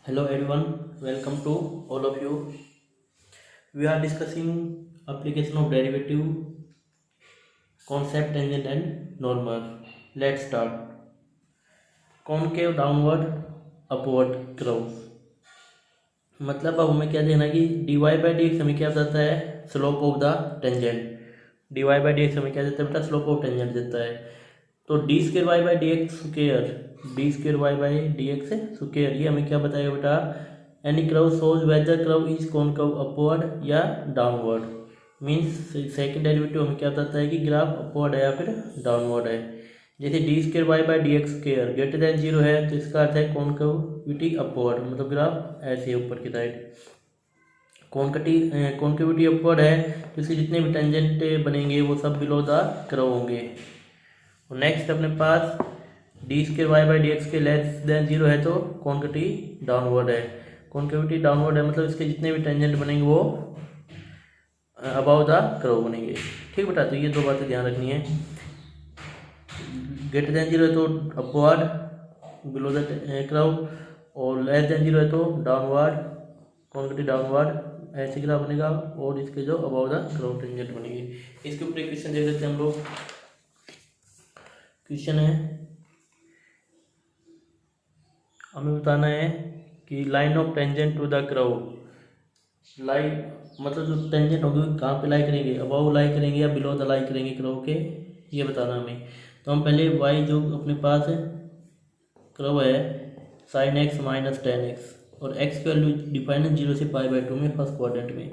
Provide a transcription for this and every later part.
Hello everyone, welcome to all of you. We are discussing application of derivative, concept, tangent and normal. Let's start. Concave downward upward curve. मतलब अब हमें क्या देना कि dy by d x हमें क्या बताता है, slope of the tangent. dy by d x हमें क्या देता है बेटा, स्लोप ऑफ टेंजेंट देता है. तो d square y by d x square, d square y by d x square, ये हमें क्या बताएगा बेटा, any curve shows whether curve is concave upward या डाउनवर्ड. मीन्स सेकंड डेरिवेटिव हमें क्या बताता है कि ग्राफ अपवर्ड है या फिर डाउनवर्ड है. जैसे d square y by d x square greater than zero है तो इसका अर्थ है कॉनकविटी अपवर्ड, मतलब ग्राफ ऐसे ऊपर की साइड. कॉनकेविटी अपवर्ड है तो इसके जितने भी टेंजेंट बनेंगे वो सब बिलो द कर्व होंगे. नेक्स्ट अपने पास d square y by d x के लेस देन जीरो है तो कॉनकेविटी डाउनवर्ड है. कॉनकेविटी डाउनवर्ड है मतलब इसके जितने भी टेंजेंट बनेंगे वो अबाउ द कर्व बनेंगे. ठीक बेटा, तो ये दो बातें ध्यान रखनी है. ग्रेटर देन जीरो है तो अपवर्ड बिलो द कर्व, और लेस देन जीरो है तो डाउनवर्ड, कॉनकेविटी डाउनवर्ड ऐसे ग्राफ बनेगा, और इसके जो अबाउ द कर्व टेंजेंट बनेगी. इसके ऊपर एक क्वेश्चन देख लेते हैं हम लोग. क्वेश्चन है, हमें बताना है कि line of tangent to the curve, line मतलब जो टेंजेंट होगी कहाँ पे लाई करेंगे, अबाउ लाई करेंगे या बिलो द लाई करेंगे कर्व के, ये बताना हमें. तो हम पहले y जो अपने पास कर्व है sin x minus tan x, और x की वैल्यू डिफाइन है 0 से पाई बाई 2 में फर्स्ट क्वाड्रेंट में.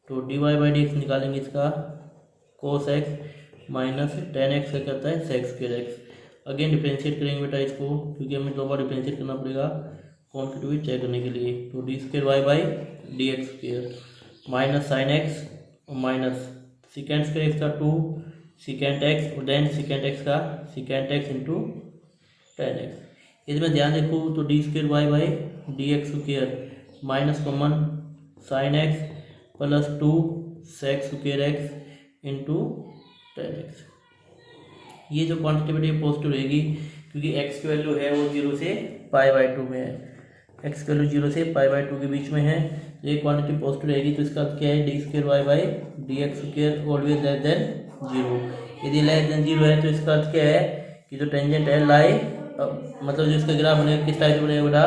तो d y by d x निकालेंगे, इसका cos x minus tan x का कहता है sec square x. Again differentiate करेंगे बेटा इसको, क्योंकि हमें दो बार डिफ्रेंशिएट करना पड़ेगा कॉन्केटिविटी चेक करने के लिए. तो d square y by d x square minus sine x minus secant square x का 2 सिकेंड एक्स, और देन सिकेंड एक्स का secant x into tan x. इसमें ध्यान देखो तो d square y by d x square minus common sine x plus 2 sec square x into tan x. ये जो quantity positive रहेगी क्योंकि x की वैल्यू है वो 0 से पाई बाई 2 में है. x की वैल्यू 0 से पाई बाई 2 के बीच में है, तो ये क्वांटिटी पॉजिटिव रहेगी. तो इसका क्या है, d square y by d x square always less than zero. यदि लेस देन जीरो है तो इसका अर्थ क्या है कि जो टेंजेंट है लाई, मतलब जो इसका ग्राफ बनेगा किस टाइप से बनेगा बेटा,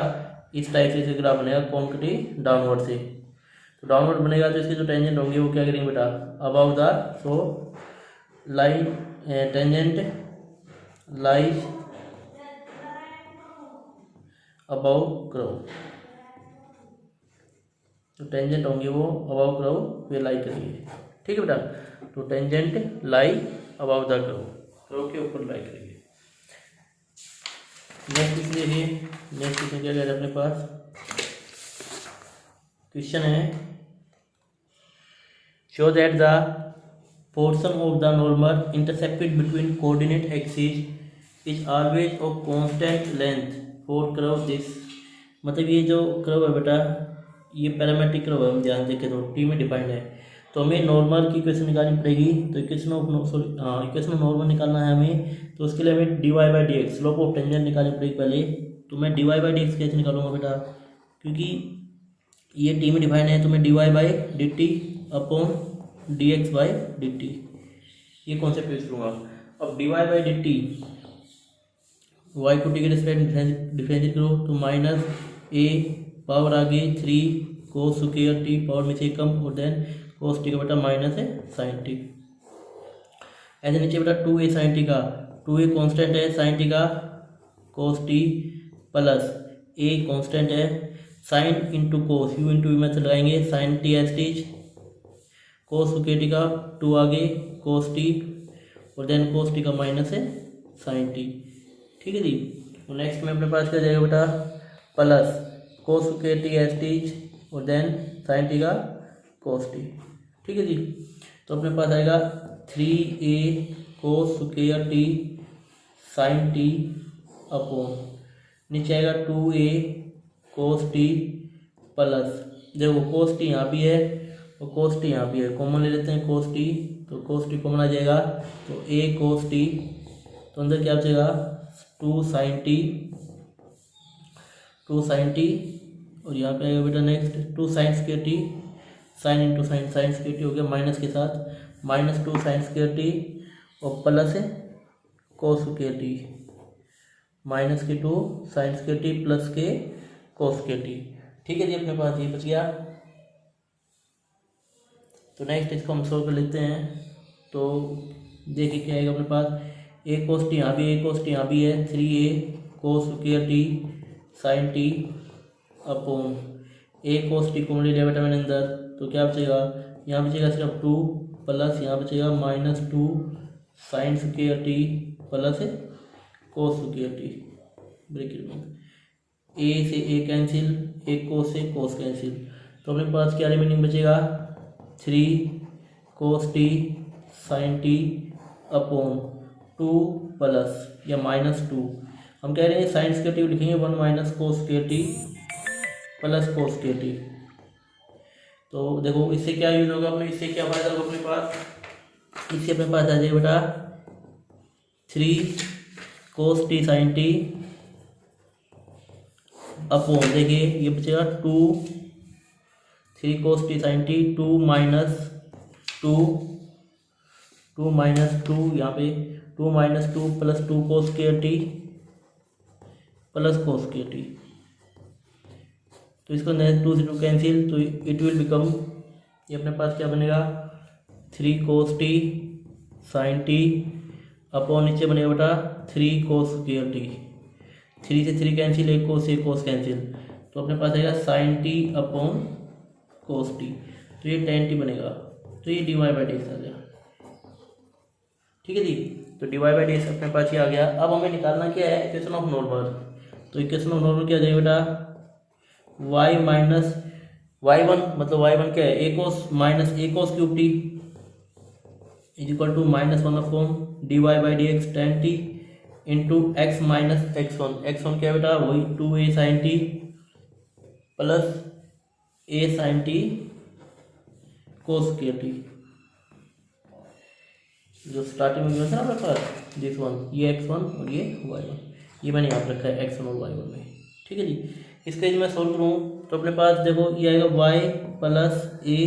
इस टाइप से इसका ग्राफ बनेगा कॉन्केविटी डाउनवर्ड से. तो डाउनवर्ड बनेगा तो इसके जो टेंजेंट होंगे वो क्या करेंगे बेटा, above the, so line tangent lies above curve. तो टेंजेंट होंगे वो अबाउ कर्व पे लाई करेंगे. ठीक है बेटा, तो tangent lie about the curve, curve के ऊपर लाई करेंगे. नेक्स्ट क्वेश्चन देखिए. नेक्स्ट क्वेश्चन क्या कहता है अपने पास. क्वेश्चन है, show that the portion of the normal intercepted between coordinate axes is always of constant length for curve this. मतलब ये जो कर्व है बेटा, ये पैरामेट्रिक कर्व है, हम ध्यान देखें तो टी में डिफाइंड है. तो हमें नॉर्मल की इक्वेशन निकालनी पड़ेगी. तो इक्वेशन ऑफ नॉर्मल निकालना है हमें, तो उसके लिए हमें d y by d x slope of tangent निकालनी पड़ेगी पहले. तो मैं d y by d x कैसे निकालूंगा बेटा, क्योंकि ये टी में डिफाइंड है, तो मैं d y by d t upon d x by d t, ये कॉन्सेप्ट यूज करूँगा. अब d y by d t, y को टी के रिस्पेक्ट डिफरेंशिएट करो तो माइनस ए पावर आगे 3 कोस स्क्वायर टी पावर में से कम, और देन कोस टी का बेटा माइनस है साइन टी. ऐसे नीचे बेटा 2a साइन टी का, 2a कॉन्स्टेंट है, साइन टी का cos t plus a constant है, sine into cos u into में लगाएंगे sine t s t, cos square t का 2 आगे कोस टी, और देन कोस टी का माइनस है साइन टी. ठीक है जी. तो नेक्स्ट में अपने पास क्या जाएगा बेटा, plus cos square T s T, और देन साइन टी का कोस टी. ठीक है जी. तो अपने पास आएगा 3a cos square t sine t upon, नीचे आएगा 2a कोस टी प्लस, देखो कोस टी यहाँ भी है और कोस टी यहाँ भी है, कॉमन ले लेते हैं कोस टी, तो कोस टी कॉमन आ जाएगा. तो a कोस टी, तो अंदर क्या बचेगा 2 साइन टी और यहाँ पे आएगा बेटा next 2 sign square t, sine into sine, sign square T हो गया माइनस के साथ, माइनस 2 साइन स्क्वायर टी और प्लस है कोस स्क्वायर टी, माइनस के 2 साइन स्क्वायर टी प्लस के कोस स्क्वायर टी। ठीक है जी, अपने पास ये बच गया। तो नेक्स्ट इसको हम सॉल्व कर लेते हैं। तो देखिए क्या आएगा अपने पास, ए कोस टी यहाँ भी, ए कोस टी यहाँ भी है, 3a cos square t sine t upon a cos t common ले लिया बेटा मैंने अंदर, तो क्या बचेगा, यहाँ बचेगा सिर्फ 2 प्लस यहाँ बचेगा minus 2 sign square t plus cos square T, bracket में ए से ए कैंसिल, एक कोस से कोस कैंसिल, तो अपने पास क्या रिमेनिंग बचेगा 3 cos t sine t upon 2 plus या माइनस 2, हम कह रहे हैं साइन स्क्वायर टी लिखेंगे 1 minus cos square t plus cos square T. तो देखो इससे क्या यूज होगा अपने, इससे क्या फायदा होगा अपने पास, इससे अपने पास आ जाएगा बेटा 3 cos t sine t upon, देखिए ये बचेगा 3 cos t sine T 2 minus 2 यहाँ पे 2 माइनस 2 प्लस 2 कोस square t plus cos square T, तो इसको नेक्स्ट 2 से 2 कैंसिल, तो इट विल बिकम, ये अपने पास क्या बनेगा 3 cos t sine t upon नीचे बनेगा बेटा 3 कोस स्क्वायर टी, 3 से 3 कैंसिल, एक कोस से कोस कैंसिल, तो अपने पास आएगा sine t upon cos t, तो ये tan टी बनेगा, तो ये dy बाई डी आ गया। ठीक है जी, तो dy बाई डी अपने पास ये आ गया। अब हमें निकालना क्या है, इक्वेशन ऑफ नॉर्मल, तो इक्वेशन ऑफ नॉर्मल क्या आ जाएगा बेटा y माइनस y1, मतलब y1 क्या है a cos minus a cos cube t is equal to minus 1 upon d y by d x tan t into x minus x1 क्या है बेटा वही 2a sine t plus a sine t cos square t, जो starting में था ना अपने पास this one, ये x1 और ये y1, ये मैंने यहाँ पर रखा है x1 और y1 में। ठीक है जी, इसका यदि मैं सोल्व करूँ तो अपने पास देखो ये आएगा y plus a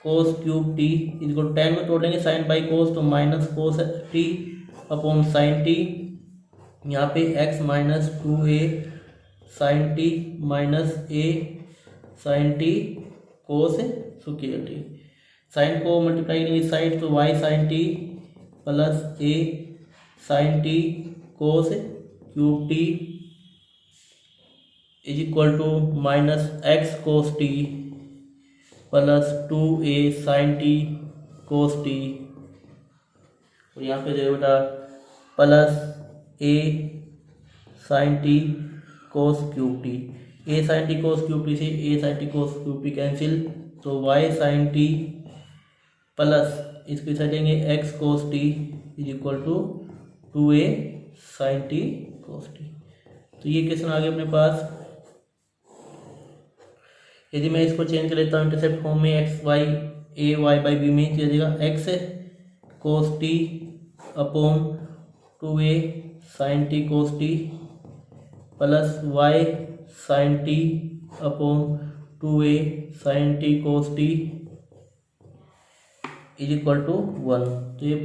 cos cube t इसको 10 में तोड़ लेंगे, साइन बाई कोस तो minus cos t upon sine t, यहाँ पे x minus 2a sine t minus a sine t cos square t, sine को मल्टीप्लाई करेंगे साइड तो y sine t plus a sine t cos cube t is equal to minus x cos t plus 2a sine t cos t, और यहाँ पे जो बेटा plus a sine t cos cube t, a sine t cos cube t से a sine t cos cube t cancel, तो y sine t plus इसके side लेंगे x cos t is equal to 2a sine t cos t. तो ये question आ गया अपने पास। यदि मैं इसको चेंज कर लेता हूँ इंटरसेप्ट फॉर्म में x y a y by b में, तो जाएगा x cos t upon 2a sine t cos t plus y sine t upon 2a sine t cos t is equal to 1, तो ये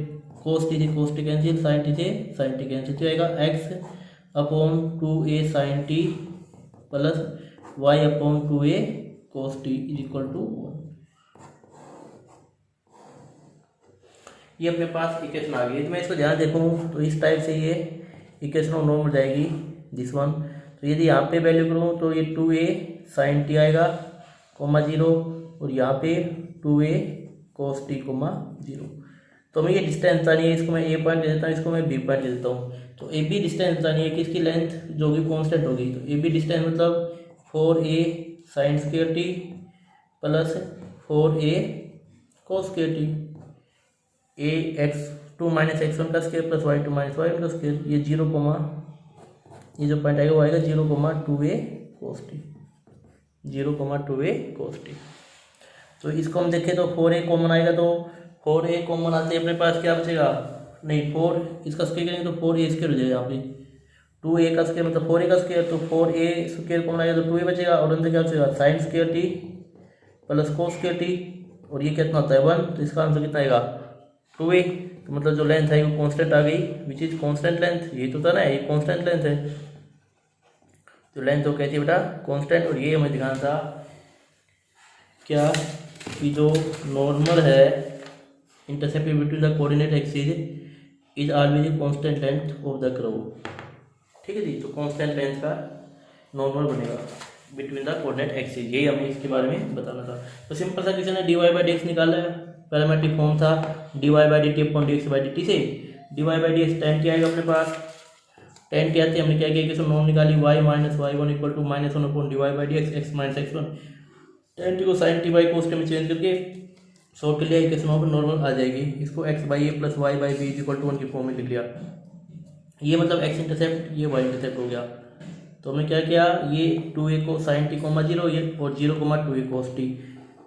cos t से cos t cancel, sine t से sine t cancel, तो आएगा x upon 2a sine t plus y upon 2a cos t is equal to 1। ये अपने पास equation आ गई। मैं इसको ध्यान देखूँ तो इस टाइप से ये इक्वेशन ऑफ नॉर्मल जाएगी दिस वन। तो यदि यहाँ पे वैल्यू करूँ तो ये 2a साइन टी आएगा कोमा 0 और यहाँ पे 2a कोस टी कोमा 0। तो हमें ये डिस्टेंस बतानी है, इसको मैं a पॉइंट दे देता हूँ, इसको मैं b पॉइंट दे देता हूँ। तो ए बी डिस्टेंस बतानी है कि इसकी लेंथ जो भी कॉन्स्टेंट होगी, तो ए बी डिस्टेंस मतलब 4a sine square t plus 4a cos square t, a x 2 minus x1 का square plus y2 minus y1 का स्क्वायर, ये 0 कोमा ये जो पॉइंट आएगा वो आएगा 0 comma 2a cos T, 0 comma 2a cos t. तो इसको हम देखें तो 4a कॉमन आएगा, तो 4a कॉमन आते अपने पास क्या बचेगा, नहीं 4 इसका स्क्वायर करेंगे तो 4a स्क्वायर हो जाएगा यहाँ पे 2a का स्क्वायर मतलब 4a का स्क्वायर, तो 4a स्क्वायर कॉमन आएगा तो 2a बचेगा और अंदर क्या बचेगा sign square t plus cos square T, और ये कितना होता है 1, तो इसका आंसर कितना आएगा 2a। तो मतलब जो लेंथ है वो कांस्टेंट आ गई, विच इज कांस्टेंट लेंथ, ये तो था ना ये कांस्टेंट लेंथ है, तो लेंथ तो कहती है बेटा कांस्टेंट। और ये हमें दिखाना था क्या कि जो नॉर्मल है intercept between the coordinate axis is always constant length of the curve, ठीक है जी। तो कांस्टेंट लेंथ का नॉर्मल बनेगा बिटवीन द कोऑर्डिनेट एक्सिस, यही हमें इसके बारे में बताना था। तो सिंपल सा क्वेश्चन है, dy बाई डी एक्स निकाला है, पैरामेट्रिक फॉर्म था dy by d t upon d x by d T से dy by d x tan t आएगा अपने पास, tan t आते हमने क्या किया कि नॉर्म निकाली y minus y one equal to minus one upon d y by d x x minus x one, tan t को sin t बाई cos t में चेंज करके शॉर्ट के लिए इक्वेशन वहाँ पर नॉर्मल आ जाएगी, इसको x by a plus y by b equal to 1 की फॉर्म में लिख लिया, ये मतलब x इंटरसेप्ट ये y इंटरसेप्ट हो गया। तो हमने क्या किया ये 2a को sin t कोमा 0 ये और 0 comma 2a cos t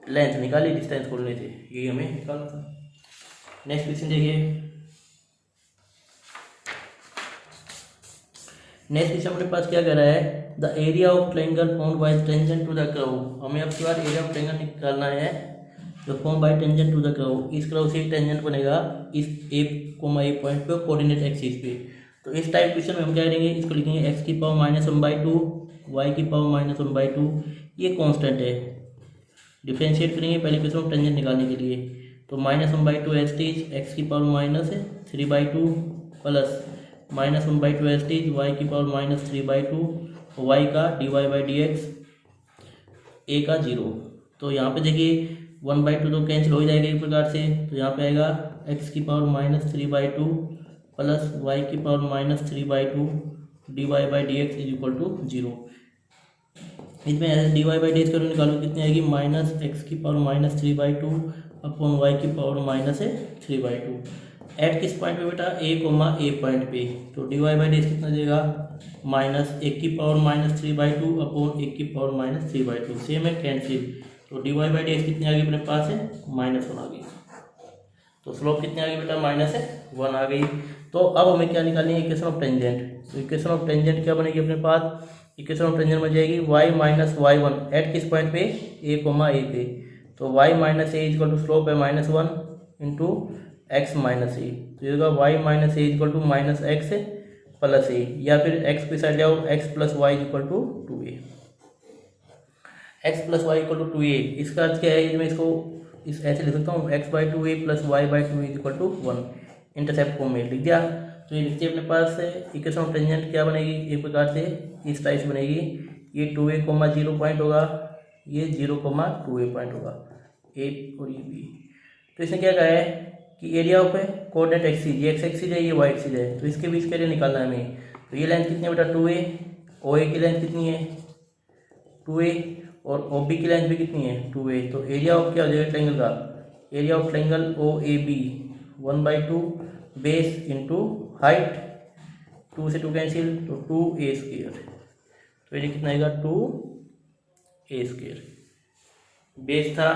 length निकाली डिस्टेंस खोलने से, यही हमें निकालना था। नेक्स्ट क्वेश्चन देखिए, नेक्स्ट क्वेश्चन अपने पास क्या कह रहा है, the area of triangle formed by tangent to the curve. हमें अब की बार एरिया ऑफ ट्रायंगल निकालना है जो form by tangent to the curve, इस कर्व से टेंजेंट बनेगा इस a, a पॉइंट पे कोऑर्डिनेट एक्सिस पे। तो इस टाइप क्वेश्चन में हम क्या करेंगे, इसको लिखेंगे x की पावर -1/2 y की पावर -1/2, ये कांस्टेंट है, डिफरेंशिएट करेंगे पहले क्वेश्चन में टेंजेंट निकालने के लिए, तो -1/2 एस टी x की power -3/2 plus -1/2 S T y की पावर -3/2 y का dy by d x a का 0। तो यहाँ पे देखिए 1/2 तो कैंसिल हो जाएगा एक प्रकार से, तो यहाँ पे आएगा x की पावर -3/2 प्लस y की power -3/2 dy by d x is equal to 0। इसमें ऐसे dy बाई डी एक्स करो निकालो कितनी आएगी -x की पावर -3/2 अपॉन y की पावर -3/2 एट किस पॉइंट पे बेटा a पॉइंट पे, तो dy बाई डी एक्स कितना देगा -1 की पावर -3/2 अपॉन 1 की पावर -3/2, सेम है कैंसिल, तो dy बाई डी एक्स कितनी आ गई अपने पास है -1 आ गई, तो स्लोप कितनी आ गई बेटा -1 आ गई। तो अब हमें क्या निकालनी है इक्वेशन ऑफ टेंजेंट, तो इक्वेशन ऑफ टेंजेंट क्या बनेगी अपने पास, इक्वेशन ऑफ टेंजेंट बन जाएगी y minus y one at किस पॉइंट पे a पे, तो y minus a equal to slope है -1 इंटू एक्स माइनस ए, तो ये होगा y minus a equal to -x plus a, या फिर x पे साइड जाओ x plus y equal to 2a, x plus y equal to 2a, इसका अर्थ क्या है, मैं इसको इस ऐसे लिख सकता हूँ x by 2a plus y by 2a equal to 1, intercept form में लिख दिया। तो ये लिखते हैं अपने पास इक्वेशन ऑफ टेंजेंट क्या बनेगी एक प्रकार से इस टाइप से बनेगी, ये 2a, 0 पॉइंट होगा, ये 0, 2a पॉइंट होगा a और ये b। तो इसने क्या कहा है कि एरिया ऑफ कोऑर्डिनेट एक्सिस, ये एक्स एक्सिस है ये वाई एक्सिस है, तो इसके बीच का एरिया निकालना है हमें। तो ये लेंथ कितनी है बेटा 2a, OA की लेंथ कितनी है 2a और OB की लेंथ भी कितनी है 2a, तो एरिया ऑफ क्या हो जाएगा ट्रायंगल का, area of triangle OAB 1/2 base into height, 2 से 2 कैंसिल, तो 2a स्क्वायर, तो ये कितना आएगा 2a स्क्वायर, बेस था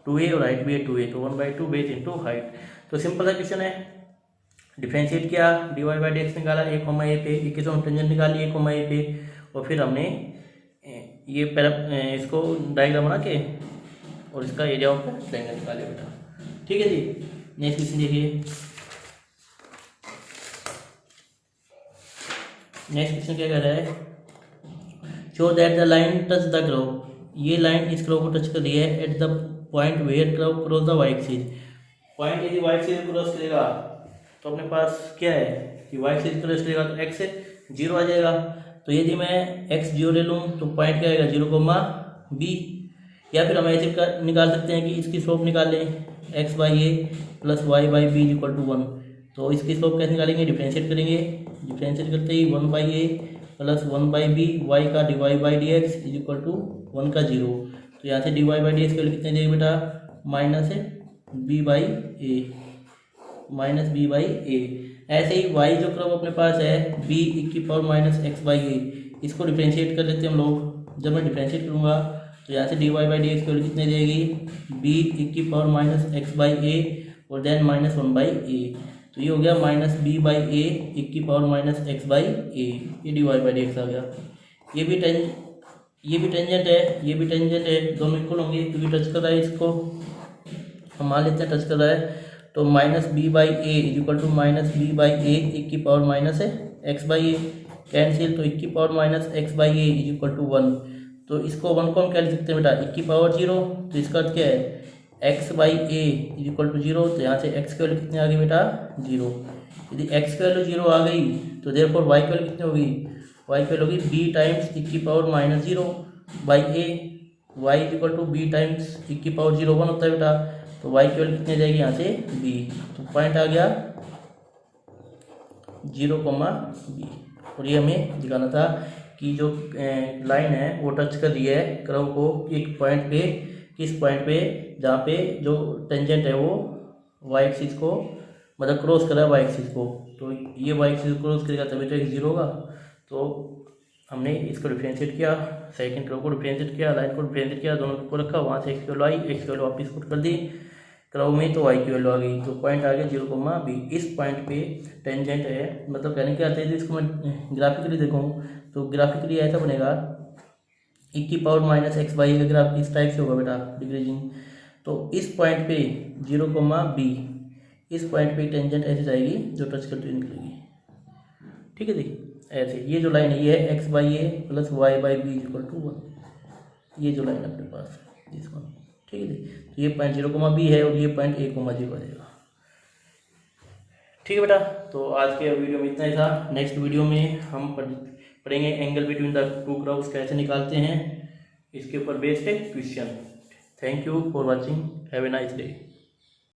2a और हाइट भी है 2a, तो 1/2 बेस इंटू हाइट। तो सिंपल सा क्वेश्चन है, डिफरेंशिएट किया dy बाई डी एक्स निकाला a, पे, इक्वेशन ऑफ टेंजेंट निकाली a, पे, और फिर हमने ये इसको डायग्राम बना के और इसका एरिया ऑफ ट्रायंगल निकाले बेटा, ठीक है जी। नेक्स्ट क्वेश्चन देखिए, नेक्स्ट क्वेश्चन क्या कह रहा है, show that the line touch the curve, ये लाइन इस कर्व को टच कर रही है at the point where curve cross the y axis, point यदि वाई एक्सिस क्रॉस करेगा तो अपने पास क्या है कि वाई एक्सिस क्रॉस करेगा तो एक्स 0 आ जाएगा, तो यदि मैं x 0 ले लूँ तो पॉइंट क्या आएगा 0, b, या फिर हम ऐसे निकाल सकते हैं कि इसकी स्लोप निकाल लें x by a plus y by b equal to 1, तो इसकी स्लोप कैसे निकालेंगे, डिफरेंशिएट करेंगे, डिफरेंशिएट करते ही 1 by a plus 1 by b, y का d y by d x is equal to 1 का 0, तो यहाँ से d y by d x के लिए कितने देगा बेटा -b बाई ए, ऐसे ही y जो कर्व अपने पास है b की पावर -x बाई ए, इसको डिफरेंशिएट कर लेते हैं हम लोग, जब मैं डिफरेंशिएट करूँगा तो यहाँ से dy बाई डी एक्स कितने देगी b की पावर -x बाई ए और देन -1 बाई ए, तो ये हो गया माइनस बी बाई ए एक की power minus x by a, ये d y by d x आ गया। ये भी टेंजेंट है, ये भी टेंजेंट है, दोनों इक्वल होंगे क्योंकि टच कर रहा है इसको, हम मान लेते हैं टच कर रहा है। तो minus b by a is equal to minus b by a एक की पावर माइनस है एक्स बाई ए, कैंसिल, तो एक की power minus x by a is equal to 1। तो इसको 1 को हम क्या लिख सकते हैं बेटा, एक की पावर 0, तो इसका अर्थ क्या है x by a is equal to 0, तो यहाँ से एक्स की वैल्यू कितनी आ गई बेटा 0। यदि एक्स की वैल्यू 0 आ गई तो देयरफॉर वाई की वैल्यू कितनी होगी, वाई की वैल्यू होगी बी टाइम्स एक की power minus 0 by a, y is equal to b times एक की पावर 0 1 होता है बेटा, तो वाई की वैल्यू कितनी आ जाएगी यहाँ से बी, तो पॉइंट आ गया 0, बी। और ये हमें दिखाना था कि जो लाइन है वो टच कर रही है कर्व को एक पॉइंट पे, किस पॉइंट पे, जहाँ पे जो टेंजेंट है वो वाई एक्सिस को मतलब क्रॉस कर रहा है वाई एक्सिस को, तो ये वाई एक्सिस क्रॉस करेगा तभी तो x 0 होगा। तो हमने इसको डिफरेंशिएट किया, सेकंड कर्व को डिफरेंशिएट किया, लाइन को डिफरेंशिएट किया, दोनों को रखा, वहाँ से x की वैल्यू आई, x की वैल्यू वापस पुट कर दी कर्व में, तो y की वैल्यू आ गई, तो पॉइंट आ गया 0, बी। इस पॉइंट पे टेंजेंट है, मतलब कहने क्या आते हैं, इसको मैं ग्राफिकली देखूँ तो ग्राफिकली ऐसा बनेगा एक की पावर माइनस एक्स बाई का ग्राफ इस टाइप से होगा बेटा डिक्रीजिंग। तो इस पॉइंट पे 0, बी, इस पॉइंट पे टेंजेंट ऐसे जाएगी जो टच करती हुई निकलेगी, ठीक है जी, ऐसे। ये जो लाइन है ये है x by a plus y by b equal to 1, ये जो लाइन है अपने पास दिस वन, ठीक है जी। तो ये पॉइंट 0, बी है और ये पॉइंट ए, 0 आ जाएगा, ठीक है बेटा। तो आज के वीडियो में इतना ही था। नेक्स्ट वीडियो में हम पढ़ेंगे angle between the two curves कैसे निकालते हैं, इसके ऊपर बेस्ड है question. Thank you for watching, have a nice day.